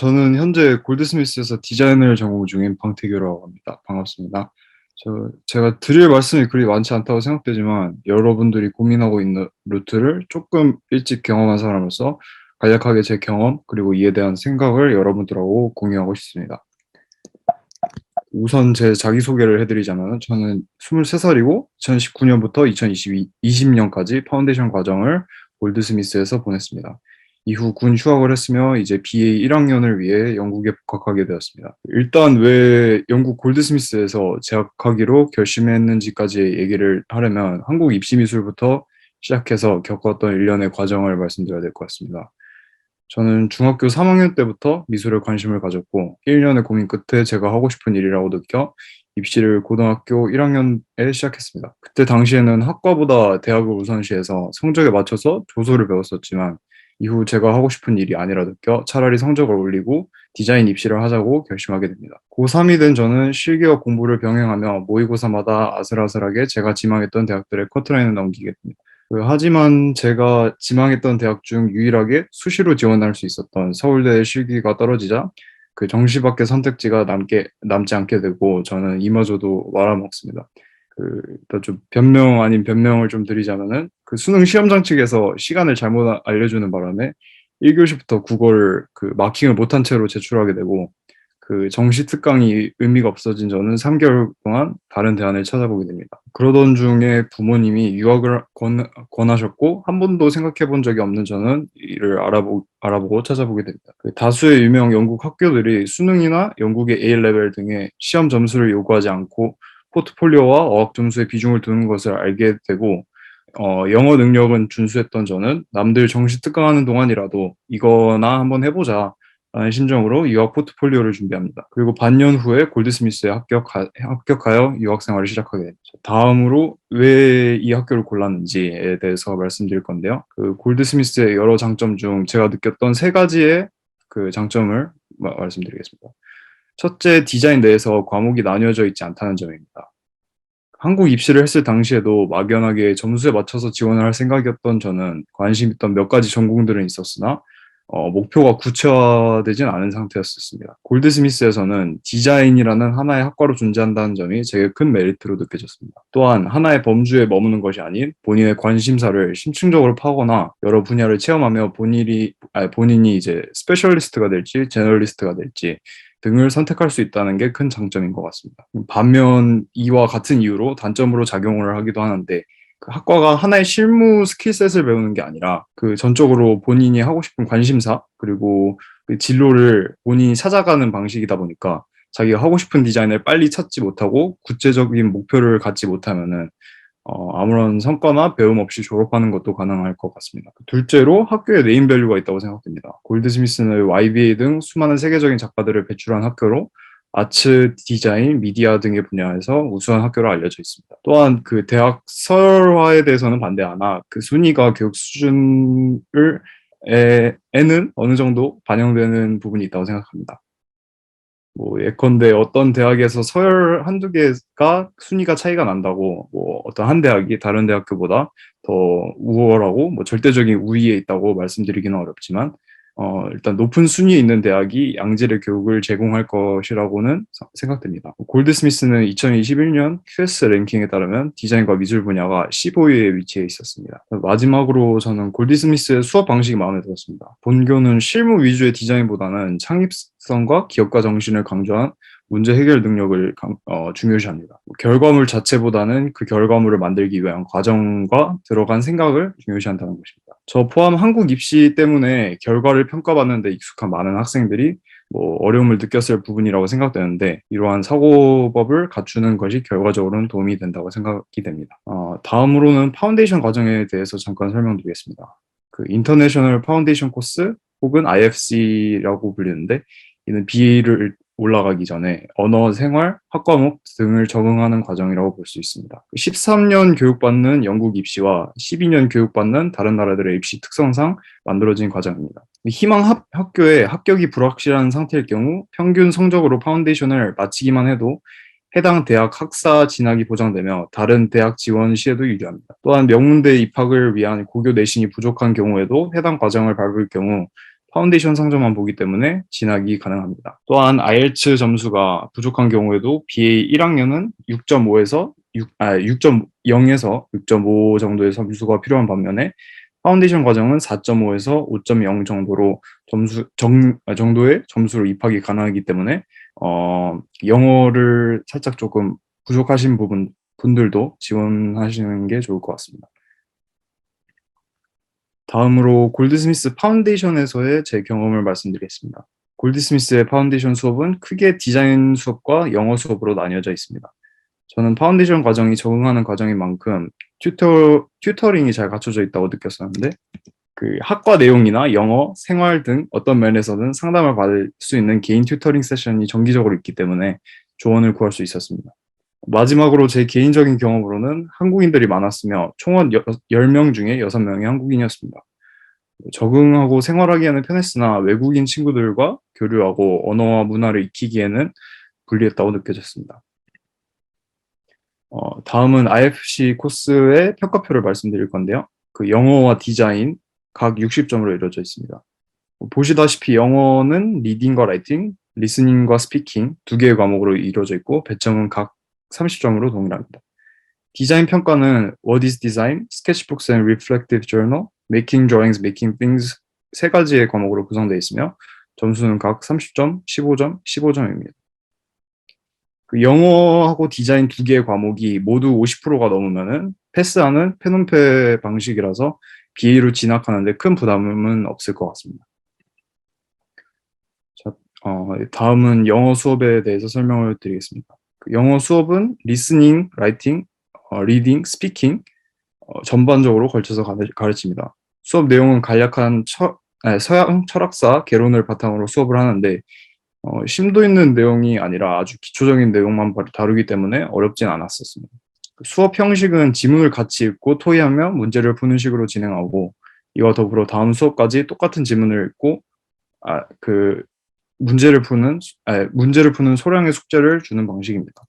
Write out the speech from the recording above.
저는 현재 골드스미스에서 디자인을 전공 중인 방태규라고 합니다. 반갑습니다. 제가 드릴 말씀이 그리 많지 않다고 생각되지만 여러분들이 고민하고 있는 루트를 조금 일찍 경험한 사람으로서 간략하게 제 경험 그리고 이에 대한 생각을 여러분들하고 공유하고 싶습니다. 우선 제 자기소개를 해드리자면 저는 23살이고 2019년부터 2020년까지 파운데이션 과정을 골드스미스에서 보냈습니다. 이후 군 휴학을 했으며 이제 BA 1학년을 위해 영국에 복학하게 되었습니다. 일단 왜 영국 골드스미스에서 재학하기로 결심했는지까지 얘기를 하려면 한국 입시미술부터 시작해서 겪었던 일련의 과정을 말씀드려야 될 것 같습니다. 저는 중학교 3학년 때부터 미술에 관심을 가졌고 1년의 고민 끝에 제가 하고 싶은 일이라고 느껴 입시를 고등학교 1학년에 시작했습니다. 그때 당시에는 학과보다 대학을 우선시해서 성적에 맞춰서 조소를 배웠었지만 이후 제가 하고 싶은 일이 아니라 느껴 차라리 성적을 올리고 디자인 입시를 하자고 결심하게 됩니다. 고3이 된 저는 실기와 공부를 병행하며 모의고사마다 아슬아슬하게 제가 지망했던 대학들의 커트라인을 넘기게 됩니다. 하지만 제가 지망했던 대학 중 유일하게 수시로 지원할 수 있었던 서울대 실기가 떨어지자 그 정시밖에 선택지가 남지 않게 되고 저는 이마저도 말아먹습니다. 일단 좀 변명 아닌 변명을 좀 드리자면은 그 수능 시험장 측에서 시간을 잘못 알려주는 바람에 1교시부터 국어를 마킹을 못한 채로 제출하게 되고 그 정시 특강이 의미가 없어진 저는 3개월 동안 다른 대안을 찾아보게 됩니다. 그러던 중에 부모님이 유학을 권하셨고 한 번도 생각해 본 적이 없는 저는 이를 알아보고 찾아보게 됩니다. 다수의 유명 영국 학교들이 수능이나 영국의 A레벨 등의 시험 점수를 요구하지 않고 포트폴리오와 어학 점수에 비중을 두는 것을 알게 되고 영어 능력은 준수했던 저는 남들 정시 특강하는 동안이라도 이거나 한번 해보자 라는 심정으로 유학 포트폴리오를 준비합니다. 그리고 반년 후에 골드스미스에 합격하여 유학 생활을 시작하게 됩니다. 다음으로 왜 이 학교를 골랐는지에 대해서 말씀드릴 건데요. 골드스미스의 여러 장점 중 제가 느꼈던 세 가지의 그 장점을 말씀드리겠습니다. 첫째, 디자인 내에서 과목이 나뉘어져 있지 않다는 점입니다. 한국 입시를 했을 당시에도 막연하게 점수에 맞춰서 지원을 할 생각이었던 저는 관심 있던 몇 가지 전공들은 있었으나 목표가 구체화되진 않은 상태였습니다. 골드스미스에서는 디자인이라는 하나의 학과로 존재한다는 점이 제게 큰 메리트로 느껴졌습니다. 또한 하나의 범주에 머무는 것이 아닌 본인의 관심사를 심층적으로 파거나 여러 분야를 체험하며 본인이 이제 스페셜리스트가 될지 제너럴리스트가 될지 등을 선택할 수 있다는 게 큰 장점인 것 같습니다. 반면 이와 같은 이유로 단점으로 작용을 하기도 하는데 그 학과가 하나의 실무 스킬셋을 배우는 게 아니라 그 전적으로 본인이 하고 싶은 관심사 그리고 그 진로를 본인이 찾아가는 방식이다 보니까 자기가 하고 싶은 디자인을 빨리 찾지 못하고 구체적인 목표를 갖지 못하면은 아무런 성과나 배움 없이 졸업하는 것도 가능할 것 같습니다. 둘째로 학교에 네임밸류가 있다고 생각됩니다. 골드스미스는 YBA 등 수많은 세계적인 작가들을 배출한 학교로 아츠, 디자인, 미디어 등의 분야에서 우수한 학교로 알려져 있습니다. 또한 그 대학 서열화에 대해서는 반대하나 그 순위가 교육 수준을 에는 어느 정도 반영되는 부분이 있다고 생각합니다. 예컨대 어떤 대학에서 서열 한두 개가 순위가 차이가 난다고 어떤 한 대학이 다른 대학교보다 더 우월하고 절대적인 우위에 있다고 말씀드리기는 어렵지만 일단 높은 순위에 있는 대학이 양질의 교육을 제공할 것이라고는 생각됩니다. 골드스미스는 2021년 QS 랭킹에 따르면 디자인과 미술 분야가 15위에 위치해 있었습니다. 마지막으로 저는 골드스미스의 수업 방식이 마음에 들었습니다. 본교는 실무 위주의 디자인보다는 창립성과 기업가 정신을 강조한 문제 해결 능력을 중요시합니다. 결과물 자체보다는 그 결과물을 만들기 위한 과정과 들어간 생각을 중요시한다는 것입니다. 저 포함 한국 입시 때문에 결과를 평가받는 데 익숙한 많은 학생들이 어려움을 느꼈을 부분이라고 생각되는데 이러한 사고법을 갖추는 것이 결과적으로는 도움이 된다고 생각이 됩니다. 다음으로는 파운데이션 과정에 대해서 잠깐 설명드리겠습니다. 그 인터내셔널 파운데이션 코스 혹은 IFC라고 불리는데 이는 BA를 올라가기 전에 언어, 생활, 학과목 등을 적응하는 과정이라고 볼 수 있습니다. 13년 교육받는 영국 입시와 12년 교육받는 다른 나라들의 입시 특성상 만들어진 과정입니다. 희망 학교에 합격이 불확실한 상태일 경우 평균 성적으로 파운데이션을 마치기만 해도 해당 대학 학사 진학이 보장되며 다른 대학 지원 시에도 유리합니다. 또한 명문대 입학을 위한 고교 내신이 부족한 경우에도 해당 과정을 밟을 경우 파운데이션 성적만 보기 때문에 진학이 가능합니다. 또한 IELTS 점수가 부족한 경우에도 BA 1학년은 6.5에서 6.0에서 6.5 정도의 점수가 필요한 반면에 파운데이션 과정은 4.5에서 5.0 정도로 정도의 점수로 입학이 가능하기 때문에 영어를 살짝 조금 부족하신 분들도 지원하시는 게 좋을 것 같습니다. 다음으로 골드스미스 파운데이션에서의 제 경험을 말씀드리겠습니다. 골드스미스의 파운데이션 수업은 크게 디자인 수업과 영어 수업으로 나뉘어져 있습니다. 저는 파운데이션 과정이 적응하는 과정인 만큼 튜터링이 잘 갖춰져 있다고 느꼈었는데 그 학과 내용이나 영어, 생활 등 어떤 면에서는 상담을 받을 수 있는 개인 튜터링 세션이 정기적으로 있기 때문에 조언을 구할 수 있었습니다. 마지막으로 제 개인적인 경험으로는 한국인들이 많았으며 총원 10명 중에 6명이 한국인이었습니다. 적응하고 생활하기에는 편했으나 외국인 친구들과 교류하고 언어와 문화를 익히기에는 불리했다고 느껴졌습니다. 다음은 IFC 코스의 평가표를 말씀드릴 건데요. 그 영어와 디자인 각 60점으로 이루어져 있습니다. 보시다시피 영어는 리딩과 라이팅, 리스닝과 스피킹 두 개의 과목으로 이루어져 있고 배점은 각 30점으로 동일합니다. 디자인 평가는 What is Design, Sketchbooks and Reflective Journal, Making Drawings, Making Things 세 가지의 과목으로 구성되어 있으며 점수는 각 30점, 15점, 15점입니다. 그 영어하고 디자인 두 개의 과목이 모두 50%가 넘으면은 패스하는 펜온페 방식이라서 BA로 진학하는데 큰 부담은 없을 것 같습니다. 자, 다음은 영어 수업에 대해서 설명을 드리겠습니다. 그 영어 수업은 리스닝, 라이팅, 리딩, 스피킹 전반적으로 걸쳐서 가르칩니다. 수업 내용은 간략한 서양 철학사 개론을 바탕으로 수업을 하는데 심도 있는 내용이 아니라 아주 기초적인 내용만 다루기 때문에 어렵진 않았었습니다. 수업 형식은 지문을 같이 읽고 토의하며 문제를 푸는 식으로 진행하고 이와 더불어 다음 수업까지 똑같은 지문을 읽고 문제를 푸는 소량의 숙제를 주는 방식입니다.